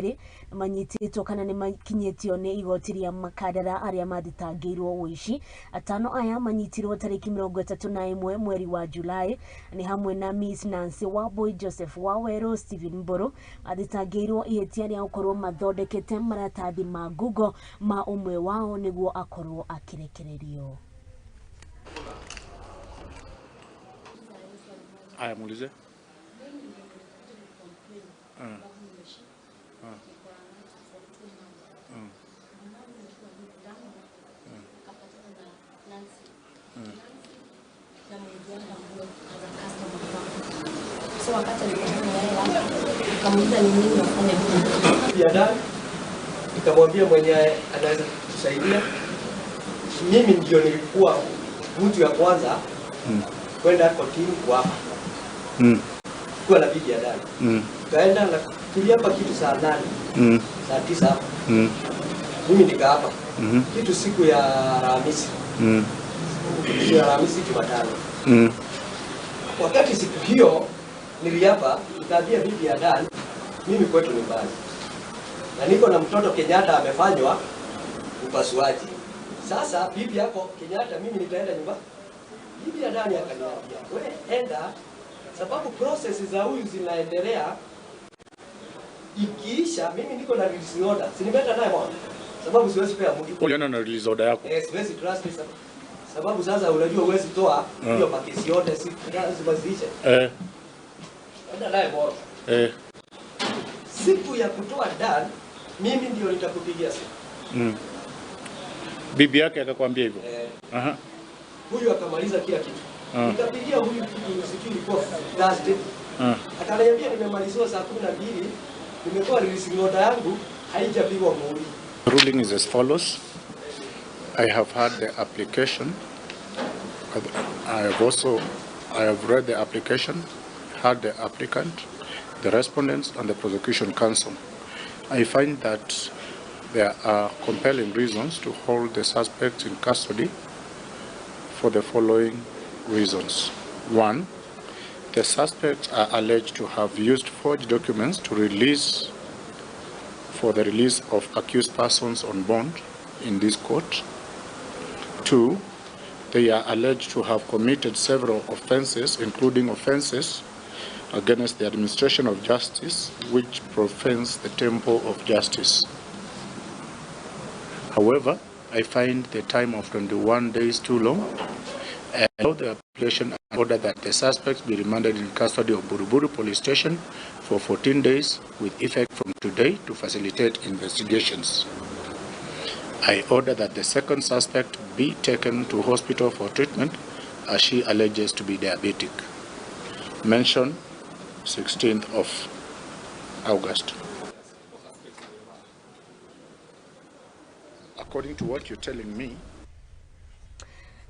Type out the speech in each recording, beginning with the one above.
eeri nimanyititwo kana nimakinyitio ni igoti ria makadara aria mathitangiirwo Wuici. Atano aya manyitirwo tariki 31 mweri wa Julai ni hamwe na Miss Nancy Wambui, Joseph waweru, Stephen mburu mathitangiirwo ihitia ria gukorwo mathondekete maratathi ma ngungo ma umwe wao niguo akorwo akirekererio. Aya muulize. So wakati nikamuuliza ni nini nafanya biashara, nikamwambia mwenye anaweza kusaidia. Mimi ndio nilikuwa mtu ya kwanza kwenda kotini kwa kwa na biashara. Kaenda na tuliapa kitu saa 8 saa 9 hapo. Mimi nikaapa kitu siku ya Alhamisi. Siku ya Alhamisi Jumatano. Wakati siku hiyo niliapa nikaambia bibi ya Dan mimi kwetu ni mbali. Na niko na mtoto Kenyatta amefanywa upasuaji. Sasa bibi yako Kenyatta mimi nitaenda nyumba. Bibi ya Dan akaniambia, "Wewe enda sababu process za huyu zinaendelea. Ikiisha mimi niko na release order. Sinipenda naye bwana. Sababu siwezi pea mtu." Uliona na release order yako? Siwezi trust sababu sasa unajua huwezi toa hiyo paketi yote si lazima ziishe. Enda naye bwana. Siku ya kutoa Dan mimi ndio nitakupigia simu. Bibi yake akakwambia hivyo? Huyu akamaliza kila kitu. Nikapigia huyu sikili kwa Thursday. Akaniambia nimemaliziwa saa 12, nimetoa release order yangu haijapigwa muhuri. The ruling is as follows. I have had the application. I have read the application, heard the applicant, the respondents, and the prosecution counsel. I find that there are compelling reasons to hold the suspects in custody for the following reasons. 1. The suspects are alleged to have used forged documents for the release of accused persons on bond in this court. 2. They are alleged to have committed several offences, including offences against the administration of justice, which profanes the temple of justice. However, I find the time of 21 days too long, and allow the application and order that the suspects be remanded in custody of Buruburu Police Station for 14 days with effect from today to facilitate investigations. I order that the second suspect be taken to hospital for treatment as she alleges to be diabetic. Mention 16th of August. According to what you're telling me,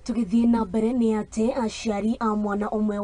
tugithie na mbere ni ate aciari a mwana umwe